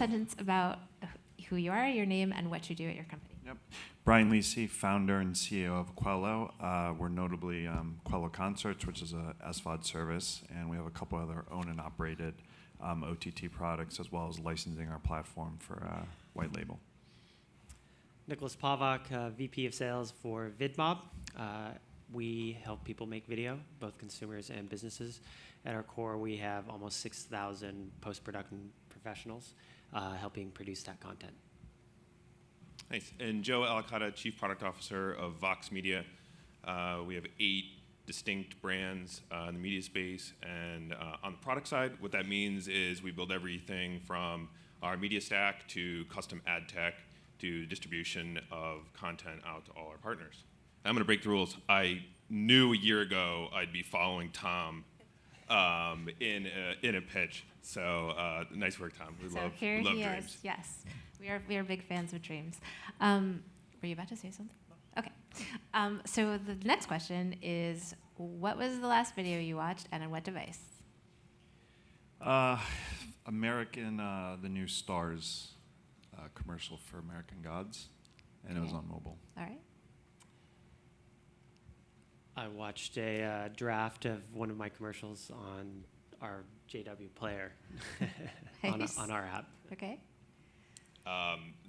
sentence about who you are, your name, and what you do at your company. Yep. Brian Lisi, founder and CEO of Qello. We're notably Qello Concerts, which is a SVOD service, and we have a couple other owned and operated OTT products, as well as licensing our platform for white label. Nicholas Pavach, VP of Sales for VidMob. We help people make video, both consumers and businesses. At our core, we have almost 6,000 post-production professionals helping produce that content. Thanks. And Joe Alicata, Chief Product Officer of Vox Media. We have 8 distinct brands in the media space. And on the product side, what that means is we build everything from our media stack to custom ad tech to distribution of content out to all our partners. I'm going to break the rules. I knew a year ago I'd be following Tom in a pitch. So nice work, Tom. We love dreams. Yes, we are big fans of dreams. Were you about to say something? Okay. So the next question is, what was the last video you watched and on what device? The new Stars commercial for American Gods, and it was on mobile. All right. I watched a draft of one of my commercials on our JW player Nice. on our app. Okay.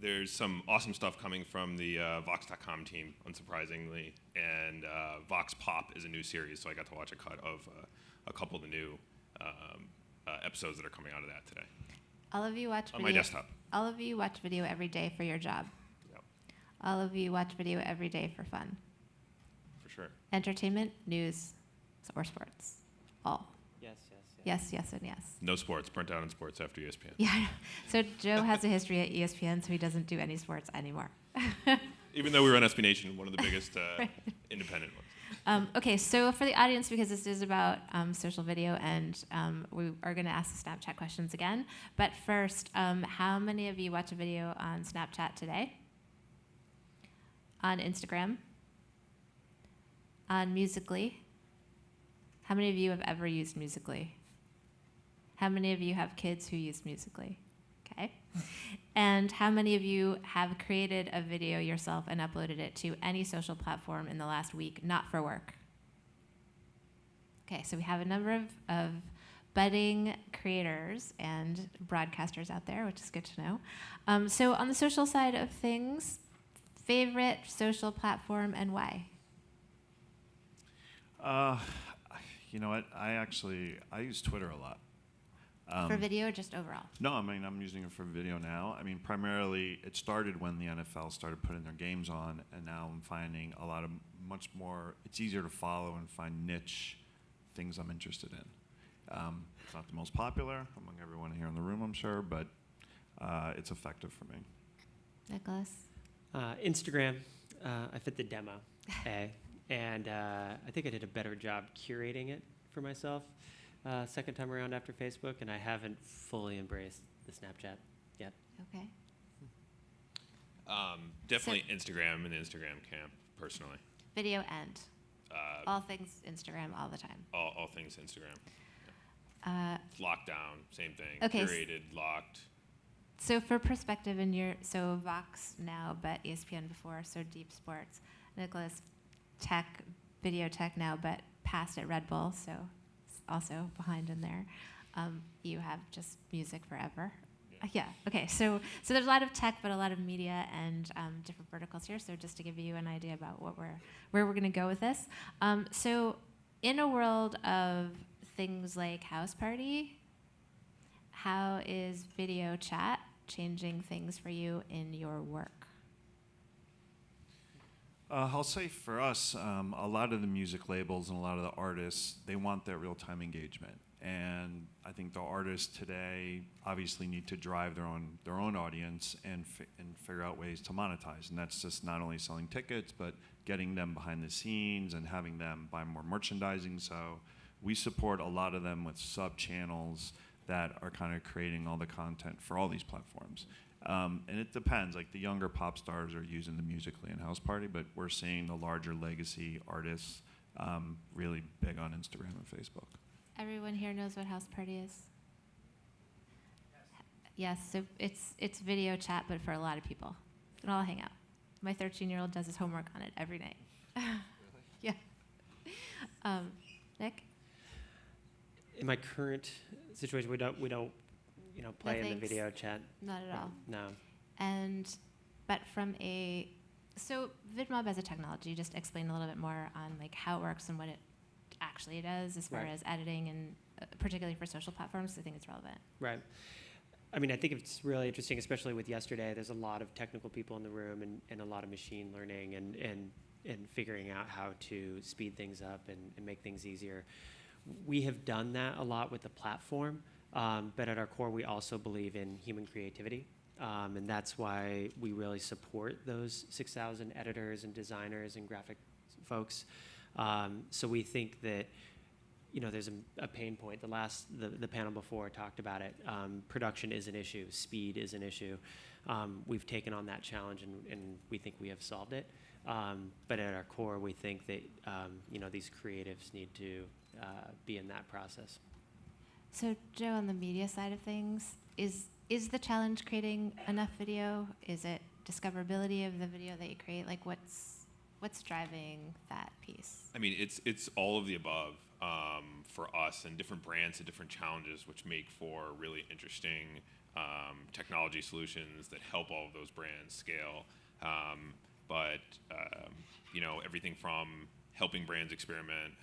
There's some awesome stuff coming from the Vox.com team, unsurprisingly, and Vox Pop is a new series, so I got to watch a cut of a couple of the new episodes that are coming out of that today. All of you watch video. On my desktop. All of you watch video every day for your job. Yep. All of you watch video every day for fun. For sure. Entertainment, news, or sports. All. Yes, and yes. No sports. Burnt out on sports after ESPN. Yeah. So Joe has a history at ESPN, so he doesn't do any sports anymore. Even though we run SB Nation, one of the biggest independent ones. Okay, so for the audience, because this is about social video, and we are going to ask the Snapchat questions again. But first, how many of you watch a video on Snapchat today? On Instagram? On Musical.ly? How many of you have ever used Musical.ly? How many of you have kids who use Musical.ly? Okay. And how many of you have created a video yourself and uploaded it to any social platform in the last week, not for work? Okay, so we have a number of budding creators and broadcasters out there, which is good to know. So on the social side of things, favorite social platform and why? You know what? I use Twitter a lot. For video or just overall? No, I mean, I'm using it for video now. I mean, primarily, it started when the NFL started putting their games on, and now I'm finding much more, it's easier to follow and find niche things I'm interested in. It's not the most popular among everyone here in the room, I'm sure, but it's effective for me. Nicholas? Instagram, I fit the demo, and I think I did a better job curating it for myself. Second time around after Facebook, and I haven't fully embraced the Snapchat yet. Okay. Definitely Instagram and the Instagram camp, personally. Video and all things Instagram all the time. All things Instagram. Lockdown, same thing. Okay. Curated, locked. So for perspective, so Vox now, but ESPN before, so Deep Sports. Nicholas, video tech now, but past at Red Bull, so also behind in there. You have just music forever. Yeah. Okay. So there's a lot of tech, but a lot of media and different verticals here. So just to give you an idea about where we're going to go with this. So in a world of things like House Party, how is video chat changing things for you in your work? I'll say for us, a lot of the music labels and a lot of the artists, they want that real-time engagement. And I think the artists today obviously need to drive their own audience and figure out ways to monetize. And that's just not only selling tickets, but getting them behind the scenes and having them buy more merchandising. So we support a lot of them with sub-channels that are kind of creating all the content for all these platforms. And it depends. Like the younger pop stars are using the Musical.ly and House Party, but we're seeing the larger legacy artists really big on Instagram and Facebook. Everyone here knows what House Party is? Yes, so it's video chat, but for a lot of people. And I'll hang out. My 13-year-old does his homework on it every night. Yeah. Nick? In my current situation, we don't play in the thanks. video chat. Not at all. No. But so VidMob as a technology, just explain a little bit more on like how it works and what it actually does as far Right. as editing and particularly for social platforms. I think it's relevant. Right. I mean, I think it's really interesting, especially with yesterday. There's a lot of technical people in the room and a lot of machine learning and figuring out how to speed things up and make things easier. We have done that a lot with the platform, but at our core, we also believe in human creativity. And that's why we really support those 6,000 editors and designers and graphic folks. So we think that, there's a pain point. The panel before talked about it. Production is an issue. Speed is an issue. We've taken on that challenge and we think we have solved it. But at our core, we think that, these creatives need to be in that process. So Joe, on the media side of things, is the challenge creating enough video? Is it discoverability of the video that you create? Like what's driving that piece? I mean, it's all of the above for us, and different brands and different challenges, which make for really interesting technology solutions that help all of those brands scale. Everything from helping brands experiment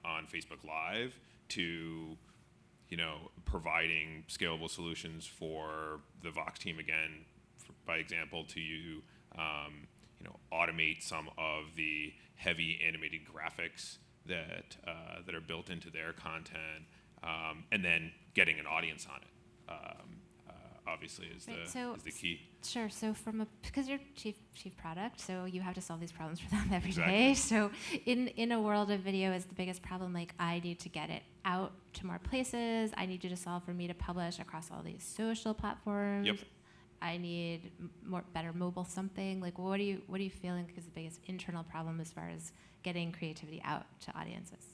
on Facebook Live to providing scalable solutions for the Vox team, again, by example, to automate some of the heavy animated graphics that are built into their content, and then getting an audience on it. Obviously, is the key. Sure. So because you're chief product, so you have to solve these problems for them every Exactly. day. So in a world of video is the biggest problem. Like I need to get it out to more places. I need you to solve for me to publish across all these social platforms. Yep. I need better mobile something. Like what are you feeling is the biggest internal problem as far as getting creativity out to audiences?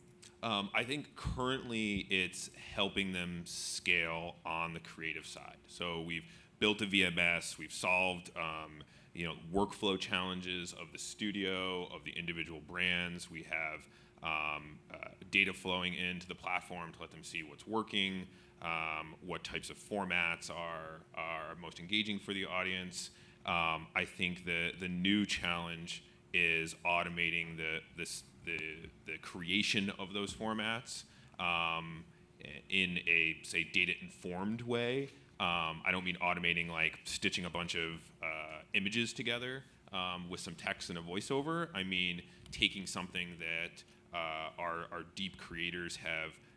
I think currently it's helping them scale on the creative side. So we've built a VMS, we've solved workflow challenges of the studio, of the individual brands. We have data flowing into the platform to let them see what's working, what types of formats are most engaging for the audience. I think the new challenge is automating the creation of those formats in a, say, data-informed way. I don't mean automating like stitching a bunch of images together with some text and a voiceover. I mean taking something that our deep creators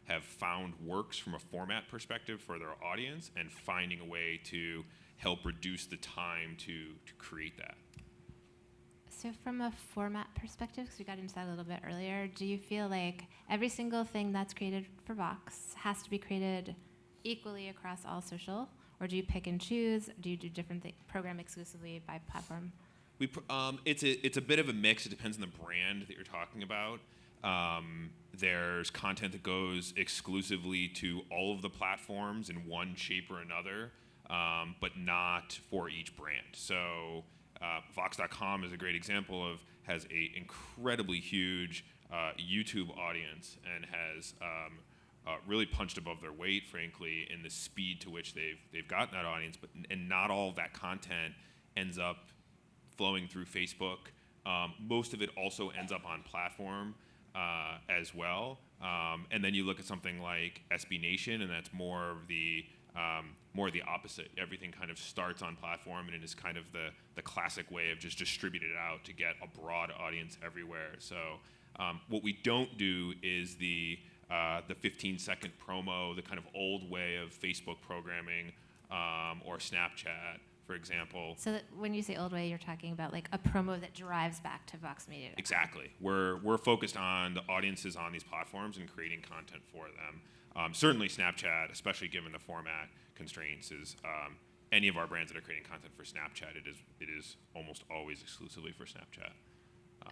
have found works from a format perspective for their audience and finding a way to help reduce the time to create that. So from a format perspective, because we got into that a little bit earlier, do you feel like every single thing that's created for Vox has to be created equally across all social? Or do you pick and choose? Do you do different program exclusively by platform? It's a bit of a mix. It depends on the brand that you're talking about. There's content that goes exclusively to all of the platforms in one shape or another, but not for each brand. So Vox.com is a great example has a incredibly huge YouTube audience and has really punched above their weight, frankly, in the speed to which they've gotten that audience. And not all of that content ends up flowing through Facebook. Most of it also ends up on platform as well. And then you look at something like SB Nation, and that's more of the opposite. Everything kind of starts on platform, and it is kind of the classic way of just distributing it out to get a broad audience everywhere. So what we don't do is the 15-second promo, the kind of old way of Facebook programming, or Snapchat, for example. So that when you say old way, you're talking about like a promo that drives back to Vox Media. Exactly. We're focused on the audiences on these platforms and creating content for them. Certainly Snapchat, especially given the format constraints, is any of our brands that are creating content for Snapchat, it is almost always exclusively for Snapchat.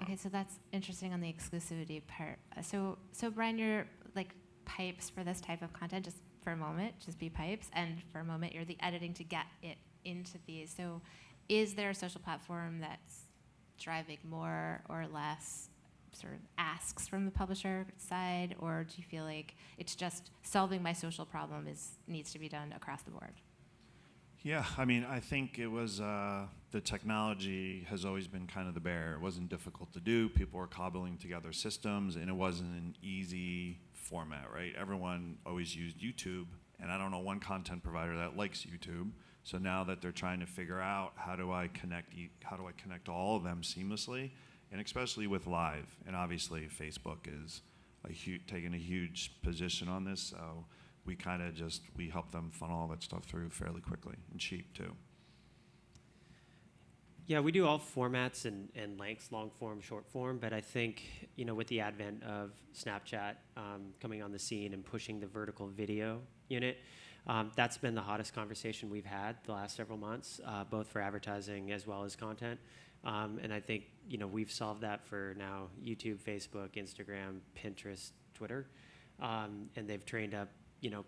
Okay, so that's interesting on the exclusivity part. So Brian, your like pipes for this type of content, just for a moment, just be pipes, and for a moment you're the editing to get it into these. So is there a social platform that's driving more or less sort of asks from the publisher side, or do you feel like it's just solving my social problem needs to be done across the board? Yeah, I mean, I think it was the technology has always been kind of the barrier. It wasn't difficult to do. People were cobbling together systems, and it wasn't an easy format, right? Everyone always used YouTube, and I don't know one content provider that likes YouTube. So now that they're trying to figure out how do I connect all of them seamlessly, and especially with live, and obviously Facebook is taking a huge position on this. So we we help them funnel all that stuff through fairly quickly and cheap too. Yeah, we do all formats and lengths, long form, short form, but I think, with the advent of Snapchat coming on the scene and pushing the vertical video unit, that's been the hottest conversation we've had the last several months, both for advertising as well as content. And I think, we've solved that for now YouTube, Facebook, Instagram, Pinterest, Twitter, and they've trained up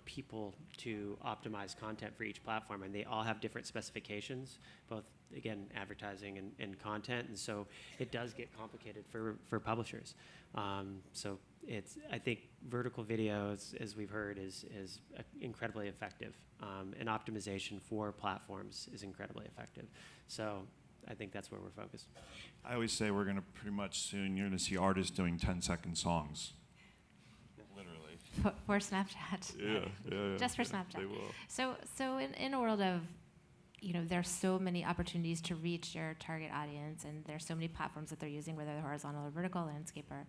people to optimize content for each platform, and they all have different specifications, both, again, advertising and content, and so it does get complicated for publishers. So I think vertical video, as we've heard, is incredibly effective, and optimization for platforms is incredibly effective. So I think that's where we're focused. I always say we're going to pretty much soon, you're going to see artists doing 10-second songs. For Snapchat. Yeah. Just for Snapchat. They will. So in a world of, there's so many opportunities to reach your target audience, and there's so many platforms that they're using, whether they're horizontal or vertical, landscape or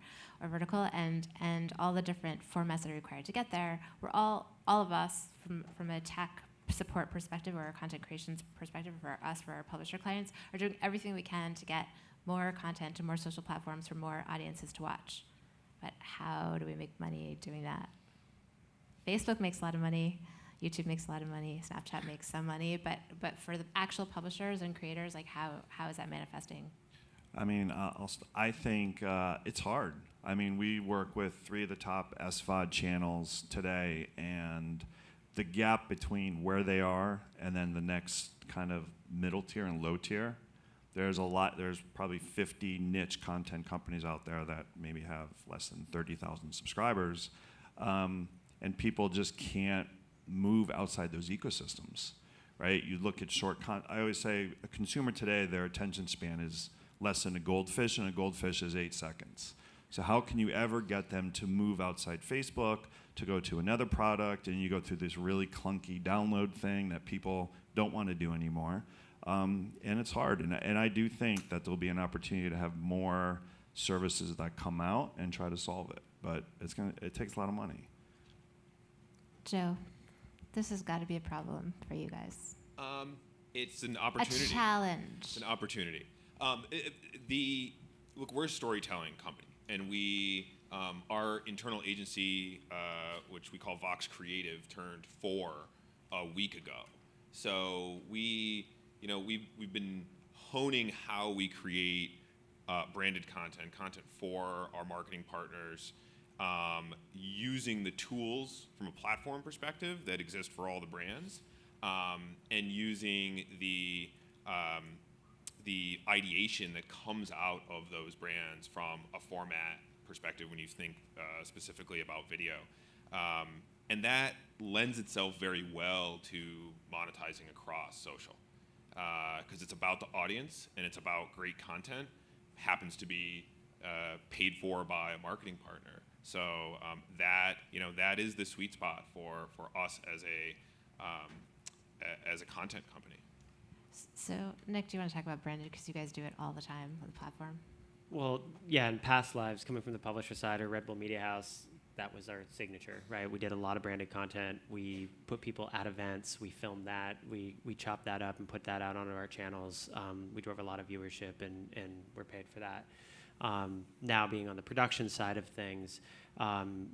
vertical, and all the different formats that are required to get there. We're all of us from a tech support perspective or a content creation perspective for our publisher clients, are doing everything we can to get more content to more social platforms for more audiences to watch. But how do we make money doing that? Facebook makes a lot of money, YouTube makes a lot of money, Snapchat makes some money, but for the actual publishers and creators, like how is that manifesting? I mean, I think it's hard. I mean, we work with 3 of the top SVOD channels today, and the gap between where they are and then the next kind of middle tier and low tier, there's probably 50 niche content companies out there that maybe have less than 30,000 subscribers, and people just can't move outside those ecosystems, right? You look at I always say a consumer today, their attention span is less than a goldfish, and a goldfish is 8 seconds. So how can you ever get them to move outside Facebook, to go to another product, and you go through this really clunky download thing that people don't want to do anymore? And it's hard, and I do think that there'll be an opportunity to have more services that come out and try to solve it, but it takes a lot of money. Joe, this has got to be a problem for you guys. It's an opportunity. A challenge. It's an opportunity. Look, we're a storytelling company, and our internal agency, which we call Vox Creative, turned 4 a week ago. So we've been honing how we create branded content for our marketing partners, using the tools from a platform perspective that exist for all the brands, and using the ideation that comes out of those brands from a format perspective when you think specifically about video. And that lends itself very well to monetizing across social, because it's about the audience and it's about great content, happens to be paid for by a marketing partner. So that is the sweet spot for us as a content company. So Nick, do you want to talk about branded, because you guys do it all the time on the platform? Well, yeah, in past lives, coming from the publisher side or Red Bull Media House, that was our signature, right? We did a lot of branded content. We put people at events. We filmed that. We chopped that up and put that out onto our channels. We drove a lot of viewership, and we're paid for that. Now being on the production side of things,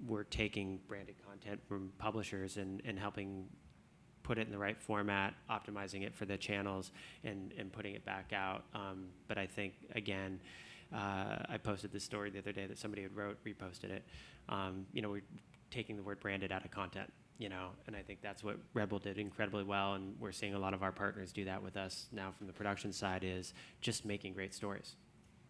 we're taking branded content from publishers and helping put it in the right format, optimizing it for the channels, and putting it back out. But I think, again, I posted this story the other day that somebody had reposted it. We're taking the word branded out of content. and I think that's what Red Bull did incredibly well, and we're seeing a lot of our partners do that with us now from the production side, is just making great stories.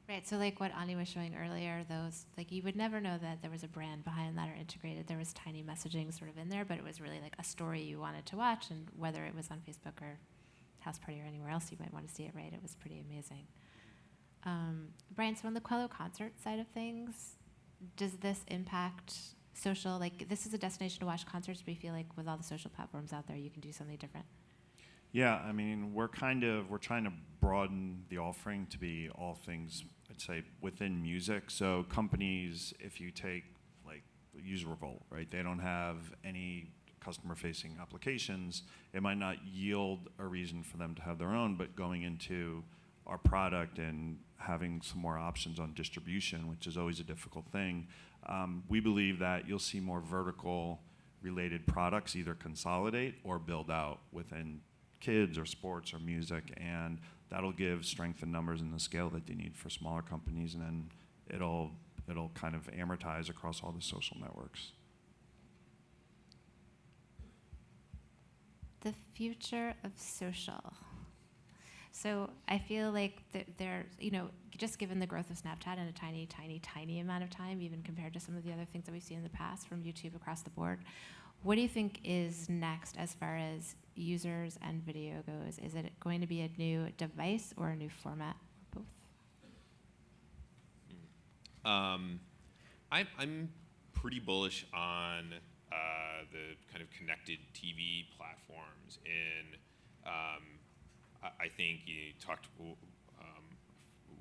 Right, so like what Ani was showing earlier, those, like you would never know that there was a brand behind that or integrated. There was tiny messaging sort of in there, but it was really like a story you wanted to watch, and whether it was on Facebook or House Party or anywhere else you might want to see it, right? It was pretty amazing. Brian, so on the Qello concert side of things, does this impact social? Like, this is a destination to watch concerts, but you feel like with all the social platforms out there, you can do something different? Yeah, I mean, we're trying to broaden the offering to be all things, I'd say, within music. So companies, if you take, like, use Revolt, right? They don't have any customer-facing applications. It might not yield a reason for them to have their own, but going into our product and having some more options on distribution, which is always a difficult thing, we believe that you'll see more vertical-related products either consolidate or build out within kids or sports or music, and that'll give strength in numbers and the scale that they need for smaller companies, and then it'll kind of amortize across all the social networks. The future of social. So I feel like there, just given the growth of Snapchat in a tiny, tiny, tiny amount of time, even compared to some of the other things that we've seen in the past from YouTube across the board, what do you think is next as far as users and video goes? Is it going to be a new device or a new format, or both? I'm pretty bullish on the kind of connected TV platforms. I think you talked.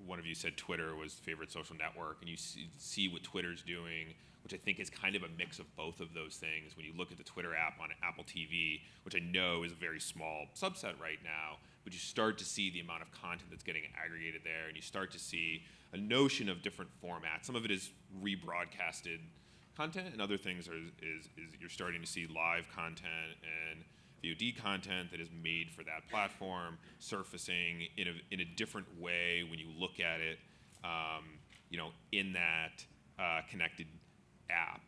One of you said Twitter was favorite social network, and you see what Twitter's doing, which I think is kind of a mix of both of those things. When you look at the Twitter app on Apple TV, which I know is a very small subset right now, but you start to see the amount of content that's getting aggregated there, and you start to see a notion of different formats. Some of it is rebroadcasted content, and other things is you're starting to see live content and VOD content that is made for that platform surfacing in a different way when you look at it, in that connected app.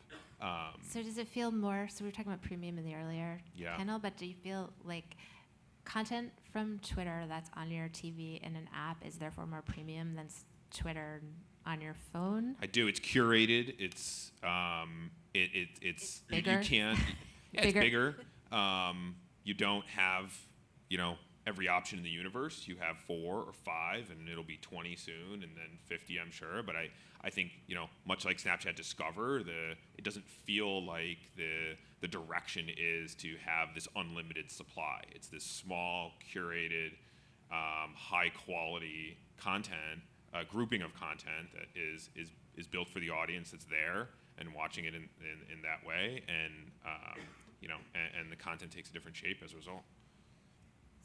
So does it feel more, so we were talking about premium in the earlier panel, but do you feel like content from Twitter that's on your TV in an app is therefore more premium than Twitter on your phone? I do. It's curated. It's bigger. You can't. Yeah, it's bigger. You don't have, every option in the universe. You have 4 or 5, and it'll be 20 soon, and then 50, I'm sure. But I think, much like Snapchat Discover, it doesn't feel like the direction is to have this unlimited supply. It's this small, curated, high quality content, grouping of content that is built for the audience that's there and watching it in that way, and and the content takes a different shape as a result.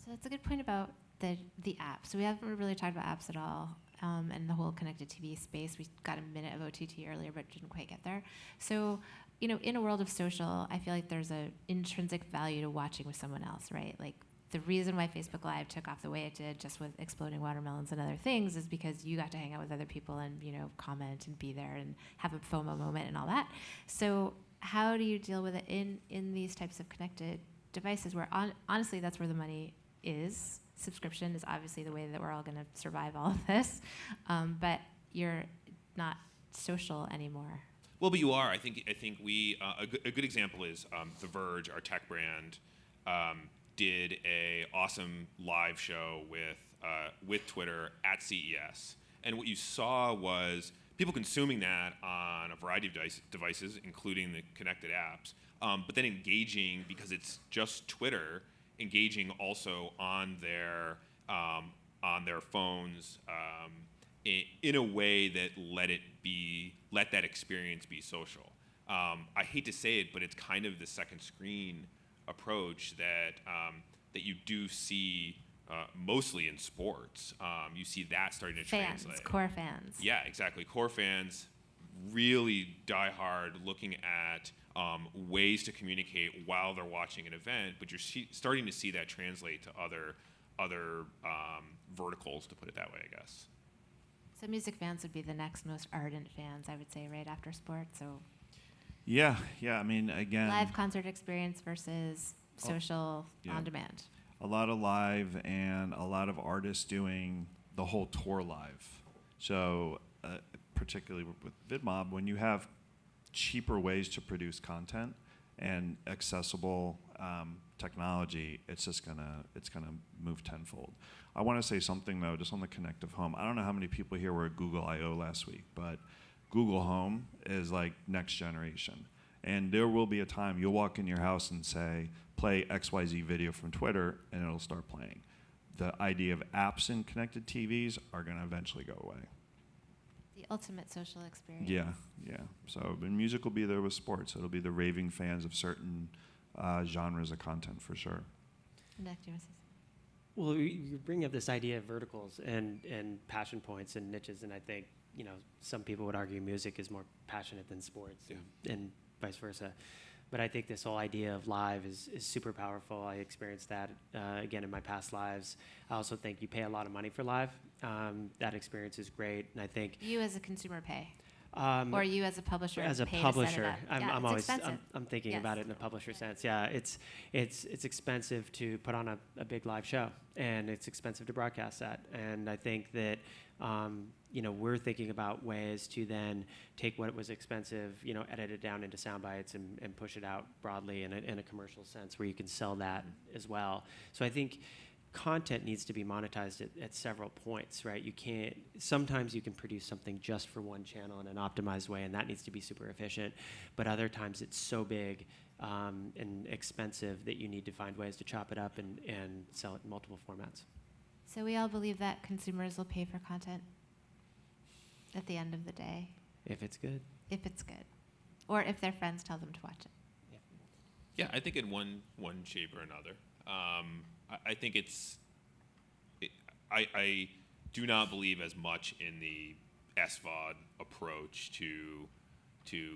So that's a good point about the app. So we haven't really talked about apps at all, and the whole connected TV space. We got a minute of OTT earlier, but didn't quite get there. So, in a world of social, I feel like there's an intrinsic value to watching with someone else, right? Like, the reason why Facebook Live took off the way it did, just with exploding watermelons and other things, is because you got to hang out with other people and, comment and be there and have a FOMO moment and all that. So how do you deal with it in these types of connected devices where, honestly, that's where the money is? Subscription is obviously the way that we're all going to survive all of this, but you're not social anymore. Well, but you are. I think we a good example is The Verge, our tech brand, did a awesome live show with Twitter at CES, and what you saw was people consuming that on a variety of devices, including the connected apps, but then engaging, because it's just Twitter, engaging also on their phones in a way that let that experience be social. I hate to say it, but it's kind of the second screen approach that you do see mostly in sports. You see that starting to translate. Core fans. Yeah, exactly. Core fans really die hard looking at ways to communicate while they're watching an event, but you're starting to see that translate to other verticals, to put it that way, I guess. So music fans would be the next most ardent fans, I would say, right after sports. So Yeah. I mean, again, Live concert experience versus social yeah. on demand. a lot of live and a lot of artists doing the whole tour live. So particularly with VidMob, when you have cheaper ways to produce content and accessible technology, it's gonna move tenfold. I want to say something though, just on the connective home. I don't know how many people here were at Google I/O last week, but Google Home is like next generation. And there will be a time you'll walk in your house and say, play XYZ video from Twitter, and it'll start playing. The idea of apps and connected TVs are going to eventually go away. The ultimate social experience. Yeah. So and music will be there with sports. It'll be the raving fans of certain genres of content for sure. Nick, do you want to say something? Well, you bring up this idea of verticals and passion points and niches, and I think, some people would argue music is more passionate than sports, and vice versa. But I think this whole idea of live is super powerful. I experienced that, again, in my past lives. I also think you pay a lot of money for live. That experience is great, and I think... You as a consumer pay? Or you as a publisher as a pay publisher, to set it up? I'm it's always expensive. I'm thinking Yes. about it in a publisher sense. Yeah, it's expensive to put on a big live show, and it's expensive to broadcast that. And I think that we're thinking about ways to then take what was expensive, edit it down into sound bites and push it out broadly in a commercial sense where you can sell that as well. So I think content needs to be monetized at several points, right? Sometimes you can produce something just for one channel in an optimized way, and that needs to be super efficient. But other times it's so big and expensive that you need to find ways to chop it up and sell it in multiple formats. So we all believe that consumers will pay for content at the end of the day. If it's good. If it's good. Or if their friends tell them to watch it. Yeah, I think in one shape or another. I think I do not believe as much in the SVOD approach to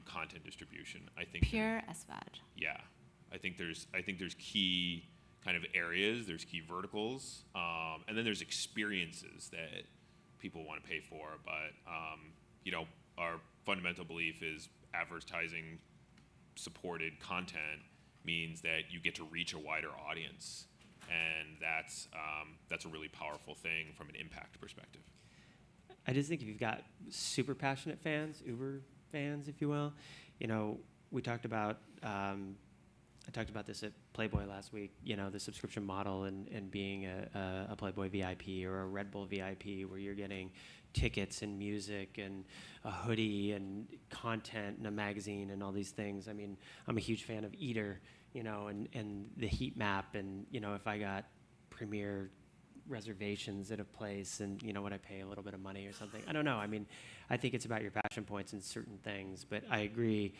content distribution. I think Pure SVOD. Yeah, I think there's key kind of areas, there's key verticals, and then there's experiences that people want to pay for. But our fundamental belief is advertising supported content means that you get to reach a wider audience. And that's a really powerful thing from an impact perspective. I just think if you've got super passionate fans, uber fans, if you will, we talked about, I talked about this at Playboy last week, the subscription model and being a Playboy VIP or a Red Bull VIP where you're getting tickets and music and a hoodie and content and a magazine and all these things. I mean, I'm a huge fan of Eater, and the heat map, and if I got premier reservations at a place, and would I pay a little bit of money or something? I don't know. I mean, I think it's about your passion points in certain things, but I agree,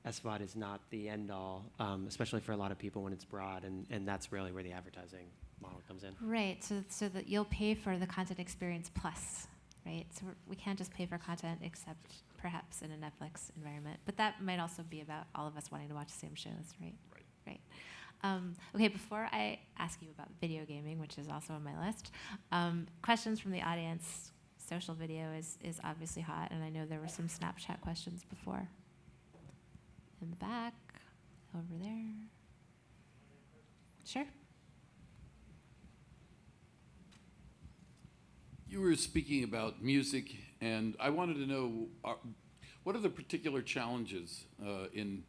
SVOD is not the end all, especially for a lot of people when it's broad, and that's really where the advertising model comes in. Right. So that you'll pay for the content experience plus, right? So we can't just pay for content except perhaps in a Netflix environment, but that might also be about all of us wanting to watch the same shows, right? Right. Okay, before I ask you about video gaming, which is also on my list, questions from the audience. Social video is obviously hot, and I know there were some Snapchat questions before. In the back, over there. Sure. You were speaking about music, and I wanted to know, what are the particular challenges in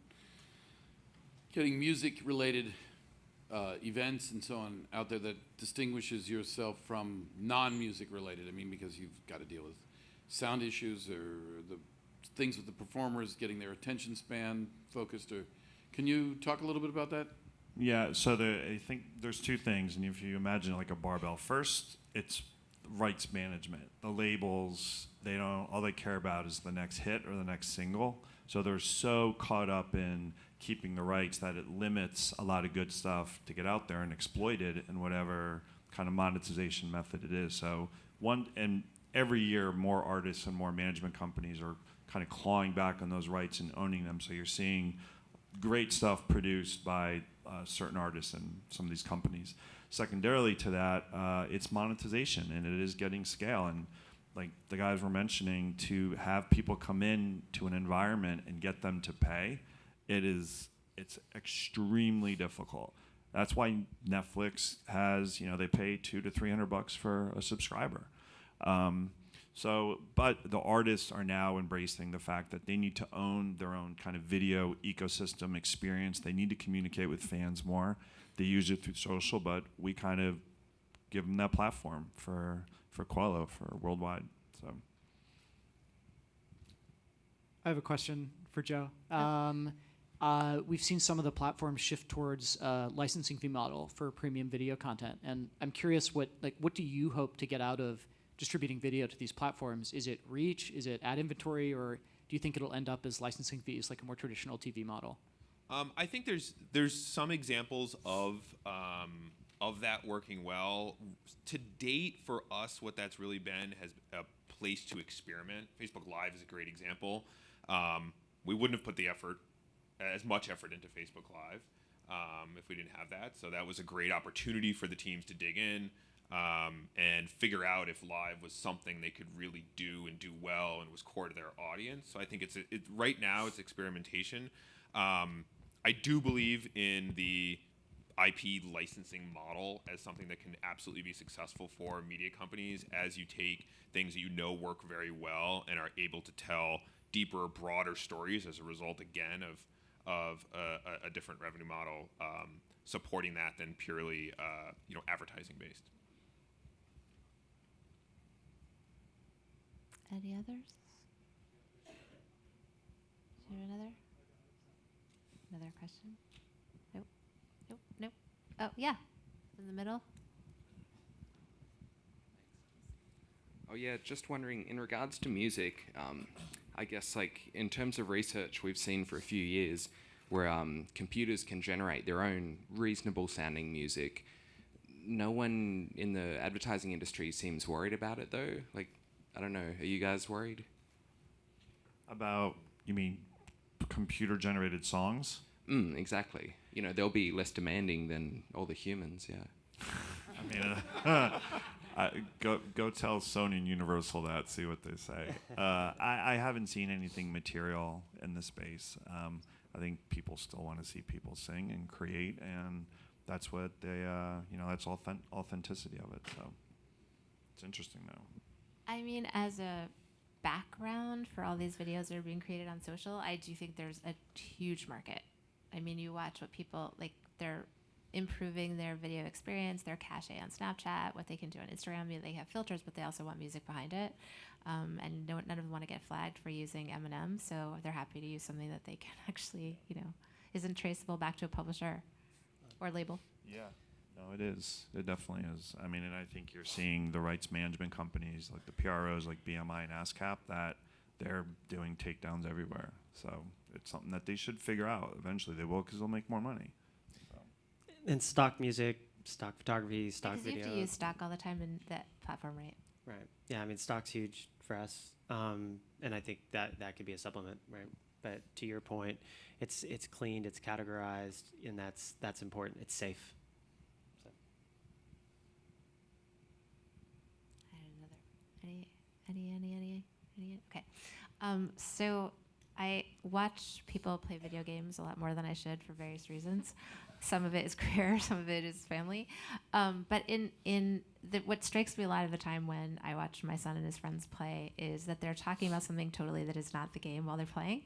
getting music-related events and so on out there that distinguishes yourself from non-music related? I mean, because you've got to deal with sound issues or the things with the performers getting their attention span focused. Or can you talk a little bit about that? Yeah, so I think there's two things, and if you imagine like a barbell, first it's rights management. The labels, all they care about is the next hit or the next single. So they're so caught up in keeping the rights that it limits a lot of good stuff to get out there and exploit it in whatever kind of monetization method it is. So every year more artists and more management companies are kind of clawing back on those rights and owning them. So you're seeing great stuff produced by certain artists and some of these companies. Secondarily to that, it's monetization, and it is getting scale. And like the guys were mentioning, to have people come in to an environment and get them to pay it's extremely difficult. That's why Netflix has, they pay $200 to $300 for a subscriber. But the artists are now embracing the fact that they need to own their own kind of video ecosystem experience. They need to communicate with fans more. They use it through social, but we kind of give them that platform for Qello, for worldwide. So I have a question for Joe. We've seen some of the platforms shift towards licensing fee model for premium video content, and I'm curious what do you hope to get out of distributing video to these platforms? Is it reach? Is it ad inventory? Or do you think it'll end up as licensing fees like a more traditional TV model? I think there's some examples of that working well. To date, for us, what that's really been has a place to experiment. Facebook Live is a great example. We wouldn't have put as much effort into Facebook Live if we didn't have that. So that was a great opportunity for the teams to dig in and figure out if Live was something they could really do and do well and was core to their audience. So I think right now it's experimentation. I do believe in the IP licensing model as something that can absolutely be successful for media companies as you take things that work very well and are able to tell deeper, broader stories as a result, again, of a different revenue model supporting that than purely advertising based. Any others? Do you have another question? Nope. Oh, yeah. In the middle. Oh yeah, just wondering, in regards to music, I guess in terms of research we've seen for a few years where computers can generate their own reasonable sounding music. No one in the advertising industry seems worried about it though. I don't know, are you guys worried? About, you mean computer generated songs? Exactly. They'll be less demanding than all the humans, yeah. I mean, go tell Sony and Universal that, see what they say. I haven't seen anything material in the space. I think people still want to see people sing and create, and that's what they, that's authenticity of it. So it's interesting though. I mean, as a background for all these videos that are being created on social, I do think there's a huge market. I mean, you watch what people, they're improving their video experience, their cache on Snapchat, what they can do on Instagram. They have filters, but they also want music behind it. And none of them want to get flagged for using Eminem, so they're happy to use something that they can actually, isn't traceable back to a publisher or label. Yeah. No, it is. It definitely is. I mean, and I think you're seeing the rights management companies like the PROs like BMI and ASCAP that they're doing takedowns everywhere. So it's something that they should figure out. Eventually they will, because they'll make more money. So. And stock music, stock photography, stock video. You have to use stock all the time in that platform, right? Right. Yeah, I mean, stock's huge for us. And I think that could be a supplement, right? But to your point, it's cleaned, it's categorized, and that's important. It's safe. Any? Okay. So I watch people play video games a lot more than I should for various reasons. Some of it is career, some of it is family. But what strikes me a lot of the time when I watch my son and his friends play is that they're talking about something totally that is not the game while they're playing,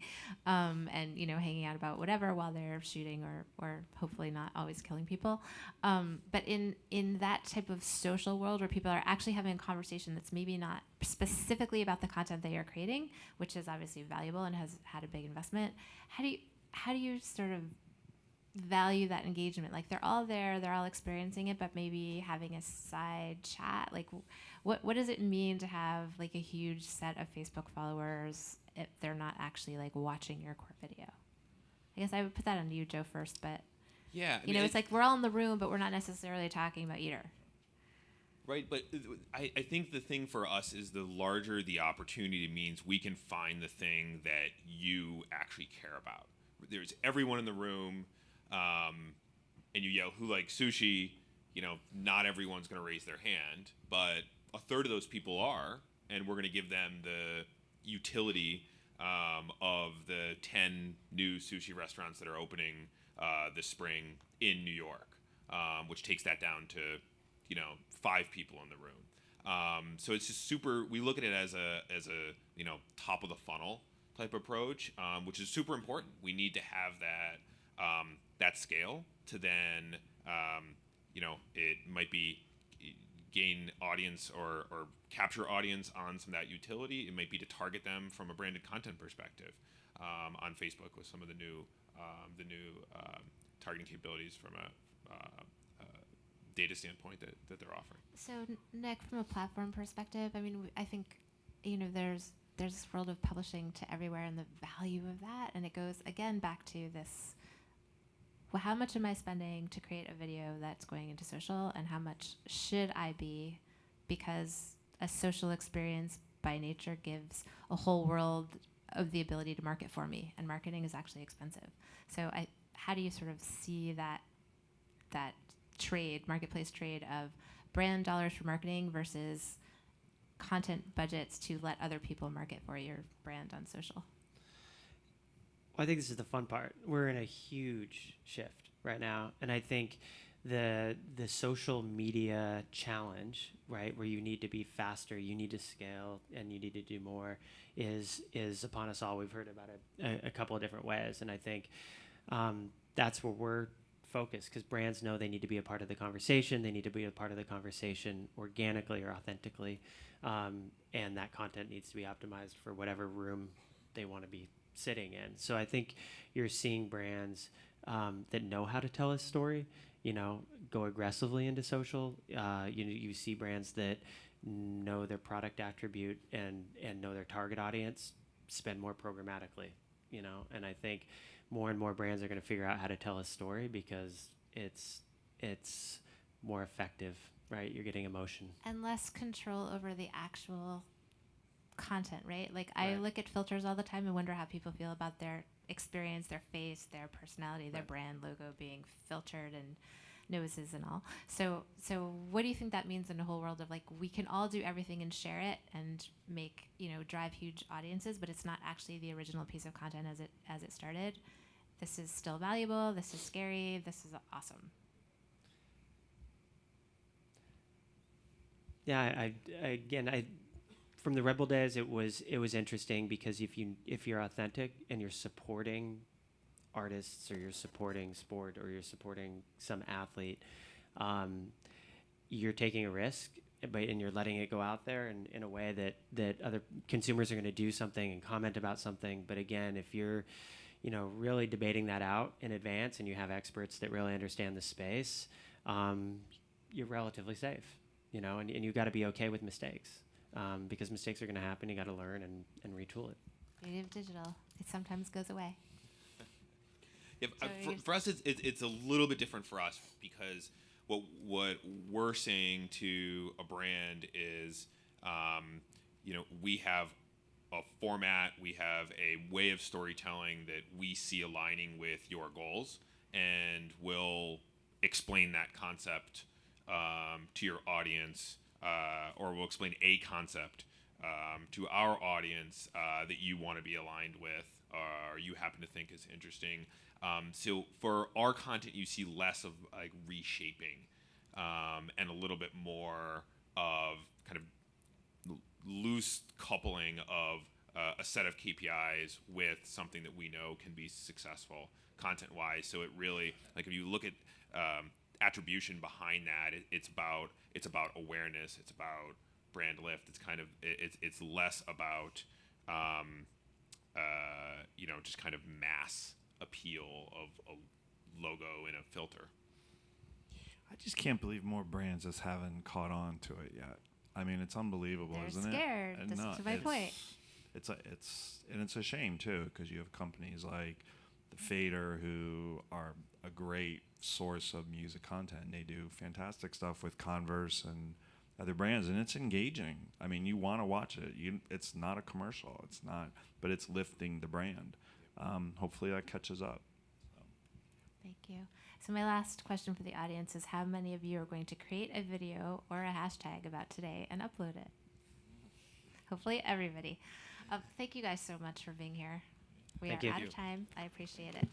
and hanging out about whatever while they're shooting or hopefully not always killing people. But in that type of social world where people are actually having a conversation that's maybe not specifically about the content they are creating, which is obviously valuable and has had a big investment, how do you sort of value that engagement? They're all there, they're all experiencing it, but maybe having a side chat. What does it mean to have a huge set of Facebook followers if they're not actually watching your core video? I guess I would put that on you, Joe, first, but yeah, it's we're all in the room, but we're not necessarily talking about Eater. Right, but I think the thing for us is the larger the opportunity means we can find the thing that you actually care about. There's everyone in the room, and you yell, "Who likes sushi?" Not everyone's going to raise their hand, but a third of those people are, and we're going to give them the utility of the 10 new sushi restaurants that are opening this spring in New York, which takes that down to, 5 people in the room. So it's just super. We look at it as a top of the funnel type approach, which is super important. We need to have that scale to then, it might be gain audience or capture audience on some of that utility. It might be to target them from a branded content perspective on Facebook with some of the new targeting capabilities from a data standpoint that they're offering. So Nick, from a platform perspective, I mean, I think, there's this world of publishing to everywhere and the value of that. And it goes, again, back to this, well, how much am I spending to create a video that's going into social, and how much should I be? Because a social experience by nature gives a whole world of the ability to market for me, and marketing is actually expensive. So how do you sort of see that marketplace trade of brand dollars for marketing versus content budgets to let other people market for your brand on social? Well, I think this is the fun part. We're in a huge shift right now, and I think the social media challenge, right, where you need to be faster, you need to scale, and you need to do more, is upon us all. We've heard about it a couple of different ways, and I think that's where we're focused, because brands know they need to be a part of the conversation. They need to be a part of the conversation organically or authentically, and that content needs to be optimized for whatever room they want to be sitting in. So I think you're seeing brands that know how to tell a story, go aggressively into social. You see brands that know their product attribute and know their target audience spend more programmatically, and I think more and more brands are going to figure out how to tell a story because it's more effective, right? You're getting emotion. And less control over the actual content, right? Like, Right. I look at filters all the time and wonder how people feel about their experience, their face, their personality, their Right. brand logo being filtered and noses and all. So what do you think that means in the whole world of, like, we can all do everything and share it and make, drive huge audiences, but it's not actually the original piece of content as it started. This is still valuable. This is scary. This is awesome. Yeah, I from the Rebel days, it was interesting because if you're authentic and you're supporting artists, or you're supporting sport, or you're supporting some athlete, you're taking a risk, and you're letting it go out there in a way that other consumers are going to do something and comment about something. But again, if you're really debating that out in advance, and you have experts that really understand the space, you're relatively safe, and you've got to be okay with mistakes, because mistakes are going to happen. You got to learn and retool it. Beauty of digital. It sometimes goes away. Yeah, So for us, it's a little bit different for us, because what we're saying to a brand is, we have a format, we have a way of storytelling that we see aligning with your goals, and we'll explain that concept to your audience, or we'll explain a concept to our audience that you want to be aligned with, or you happen to think is interesting. So for our content, you see less of like reshaping, and a little bit more of kind of loose coupling of a set of KPIs with something that we know can be successful content-wise. So it really, like, if you look at attribution behind that, it's about awareness, it's about brand lift. It's kind of it's less about just kind of mass appeal of a logo in a filter. I just can't believe more brands just haven't caught on to it yet. I mean, it's unbelievable, They're isn't scared. it? This is my point. It's a shame too, because you have companies like the Fader, who are a great source of music content. They do fantastic stuff with Converse and other brands, and it's engaging. I mean, you want to watch it. It's not a commercial. It's not, but it's lifting the brand. Hopefully that catches up. Thank you. So my last question for the audience is, how many of you are going to create a video or a hashtag about today and upload it? Hopefully everybody. Thank you guys so much for being here. We Thank are you. out of time. I appreciate it.